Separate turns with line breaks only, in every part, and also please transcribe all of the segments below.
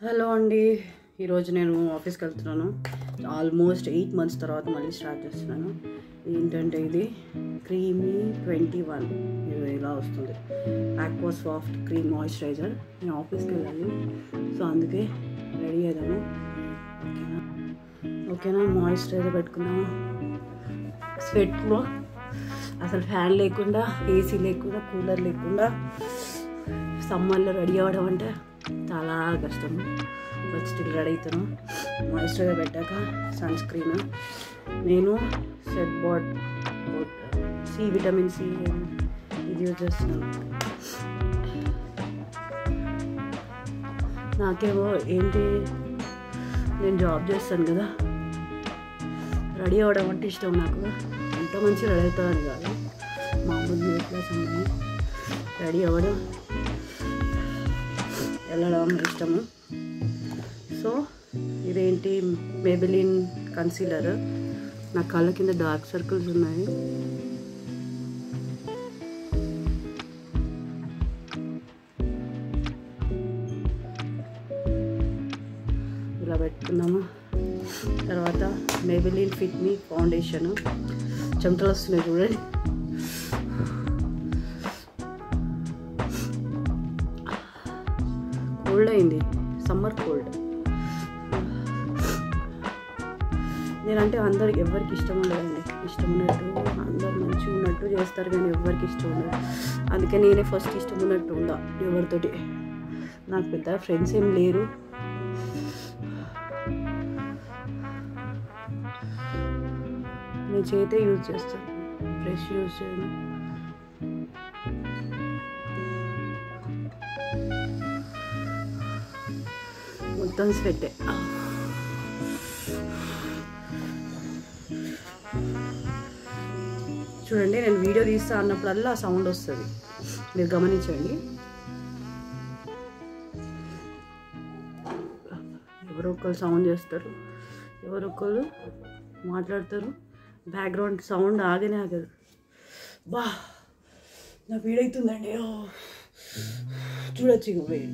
Hello అండి, ఈరోజు నేను ఆఫీస్కి వెళ్తున్నాను. ఆల్మోస్ట్ 8 months తర్వాత మళ్ళీ స్టార్ట్ చేస్తున్నాను. ఏంటంటే ఇది క్రీమీ 21 ఇది ఇలా వస్తుంది. Aqua soft cream moisturiser. నేను ఆఫీస్కి వెళ్ళాలి, సో అందుకే రెడీ అయ్యాను. ఓకేనా మాయిశ్చరైజర్ పెట్టుకున్నాము. స్వెట్లో అసలు ఫ్యాన్ లేకుండా, ఏసీ లేకుండా, కూలర్ లేకుండా సమ్మర్లో రెడీ అవ్వడం అంటే చాలా కష్టం. స్టిల్ రెడీ అవుతాను. మాయిశ్చరైజర్ పెట్టాక సన్ స్క్రీన్. నేను సెట్ బాట్ సి విటమిన్ సి ఇది యూజ్ చేస్తున్నాను. నాకేమో ఏంటి, నేను జాబ్ చేస్తాను కదా, రెడీ అవ్వడం అంటే ఇష్టం. నాకు ఎంత మంచి రెడీ అవుతుందని కాదు, మామూలు మిడిల్ క్లాస్ అమ్మాయి రెడీ అవ్వడం వెళ్ళడం ఇష్టము. సో ఇదేంటి మేబెలిన్ కన్సీలర్. నా కళ్ళ కింద డార్క్ సర్కిల్స్ ఉన్నాయి. ఇలా పెట్టుకున్నాము. తర్వాత మేబెలిన్ ఫిట్ మీ ఫౌండేషన్. చెమటలు వస్తున్నాయి చూడండి. కోల్డ్ అయింది, సమ్మర్ కోల్డ్. నేనంటే అందరికి ఎవరికి ఇష్టం ఉండదండి. ఇష్టం ఉన్నట్టు అందరు మంచిగా ఉన్నట్టు చేస్తారు, కానీ ఎవరికి ఇష్టం ఉండదు. అందుకే నేనే ఫస్ట్ ఇష్టం ఉన్నట్టు ఉందా ఎవరితోటి. నాకు పెద్ద ఫ్రెండ్స్ ఏం లేరు. నేను చేతే యూజ్ చేస్తాను, బ్రష్ యూజ్ చేయను. మొత్తం స్వెట్టే. చూడండి, నేను వీడియో తీస్తా అన్నప్పుడల్లా సౌండ్ వస్తుంది, మీరు గమనించండి. ఎవరో ఒకరు సౌండ్ చేస్తారు, ఎవరో ఒకరు మాట్లాడతారు. బ్యాక్గ్రౌండ్ సౌండ్ ఆగనే ఆగదు. బా నాకు వేడవుతుందండి. చూడొచ్చు ఇక వేడి.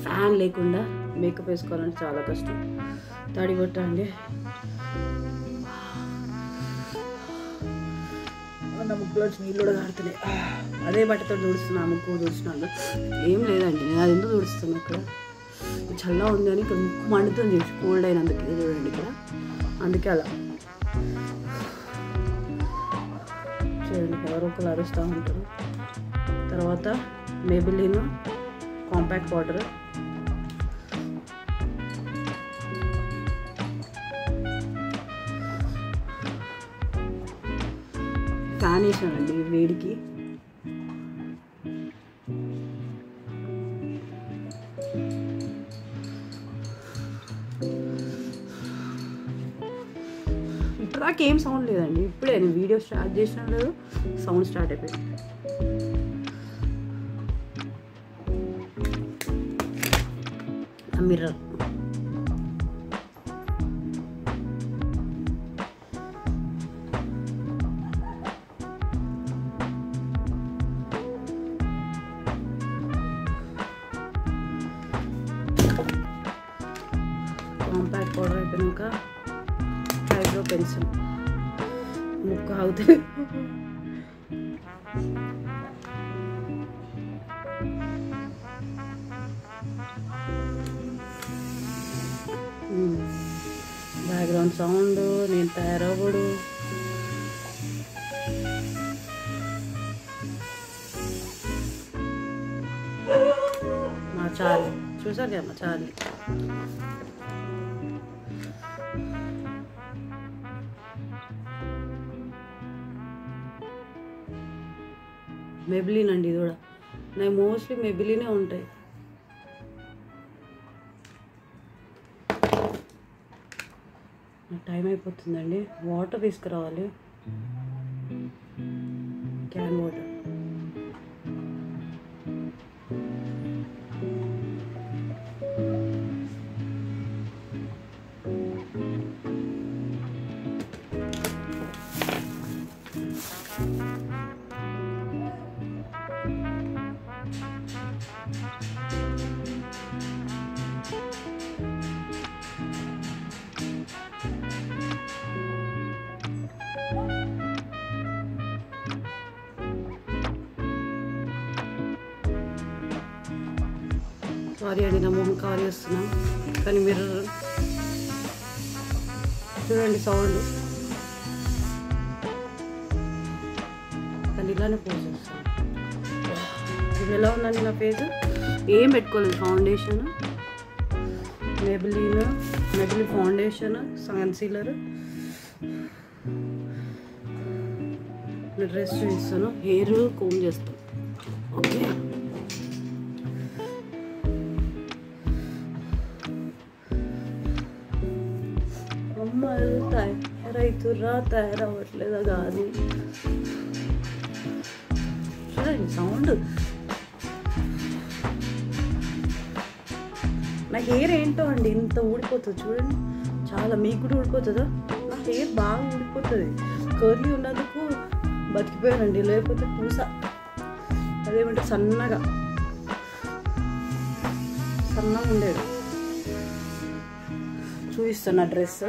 ఫ్యాన్ లేకుండా మేకప్ వేసుకోవాలంటే చాలా కష్టం. తడి కొట్టండి, నా ముక్కులో నీళ్ళు కూడా కారుతున్నాయి. అదే బట్టతో తుడుస్తున్నా, ముక్కు తుడుస్తున్నాను. ఏం లేదండి, నేను అది ఎందుకు తుడుస్తున్నాను. ఇక్కడ చల్లగా ఉంది అని ఇక్కడ ముక్కు మండుతుంది, కోల్డ్ అయినందుకు. చూడండి ఇక్కడ, అందుకే అలా చూడండి. ఎవరో ఒకరు అరుస్తూ ఉంటారు. తర్వాత మేబెలిన్ కాంపాక్ట్ పౌడర్. ఫ్యాన్ వేసానండి వేడికి. ఇప్పటిదాకా ఏం సౌండ్ లేదండి. ఇప్పుడే నేను వీడియో స్టార్ట్ చేసిన సౌండ్ స్టార్ట్ అయిపోయింది. మిర్రర్. కాంపాక్ట్ పౌడర్ అయిపోయాక ఐబ్రో పెన్సిల్. ముక్కు అవుతుంది. బ్యాక్గ్రౌండ్ సౌండ్, నేను తయారవ్వడు. మా చార్లీ చూసారు కదా, మా చార్లీ. మెబిలిన్ అండి ఇది కూడా. నాకు మోస్ట్లీ మెబిలినే ఉంటాయి. టైం అయిపోతుందండి, వాటర్ తీసుకురావాలి. Can water. సారీ అండి, నా మొహం కవర్ చేస్తున్నా, కానీ మీరు చూడండి సౌండ్, కానీ ఇలానే పోజ్ చేస్తాను. ఇది ఎలా ఉందండి నా ఫేస్? ఏం పెట్టుకోలేదు, foundation, Maybelline foundation, concealer. Dress చూపిస్తాను, హెయిర్ కోమ్ చేస్తాను. ఓకే, అమ్మాయిలు తయారైతురా, తయారవ్వట్లేదా కాదు. చూడండి సౌండ్. నా హెయిర్ ఏంటో అండి ఇంత ఊడిపోతుంది చూడండి, చాలా. మీకు కూడా ఊడిపోతుందా? నా హెయిర్ బాగా ఊడిపోతుంది. కర్లీ ఉన్నందుకు బతికిపోయానండి, లేకపోతే పూస అదేమంటే సన్నగా ఉండేది. చూపిస్తున్నా డ్రెస్.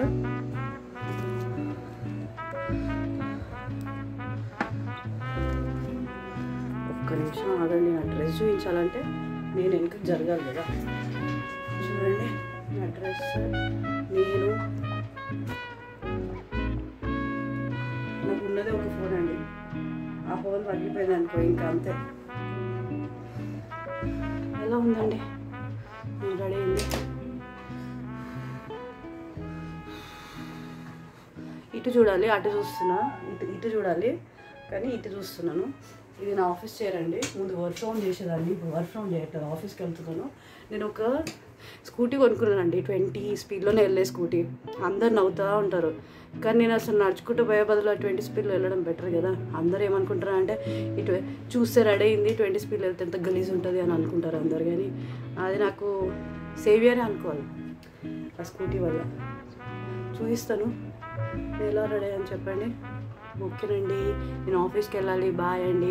ఒక్క నిమిషం ఆగండి, నా డ్రెస్ చూపించాలంటే నేను వెనక్కి జరగాలి కదా. చూడండి నా డ్రెస్. నాకు ఉన్నదే ఒక ఫోన్ అండి, ఆ ఫోన్ పగిలిపోయింది అనుకో, ఇంకా అంతే. ఎలా ఉందండి? నేను రెడీ అయింది. ఇటు చూడాలి, అటు చూస్తున్నా, ఇటు చూడాలి, కానీ ఇటు చూస్తున్నాను. ఇది నా ఆఫీస్ చైర్ అండి. ముందు వర్క్ ఫ్రమ్ చేసేదాన్ని, ఇప్పుడు వర్క్ ఫ్రమ్ చేయట్లేదు, ఆఫీస్కి వెళ్తున్నాను. నేను ఒక స్కూటీ కొనుక్కున్నానండి, 20 స్పీడ్లోనే వెళ్ళే స్కూటీ. అందరు నవ్వుతూ ఉంటారు, కానీ నేను అసలు నడుచుకుంటూ పోయే బదులు 20 స్పీడ్లో వెళ్ళడం బెటర్ కదా. అందరూ ఏమనుకుంటారు అంటే ఇటు చూస్తే రెడీ అయింది 20 స్పీడ్లో వెళ్తే ఎంత గలీజ్ ఉంటుంది అని అనుకుంటారు అందరు, కానీ అది నాకు సేవియరే అనుకోవాలి ఆ స్కూటీ వల్ల. చూపిస్తాను ఎలా రెడీ అని చెప్పండి. ఓకేనండి, నేను ఆఫీస్కి వెళ్ళాలి. బాయ్ అండి.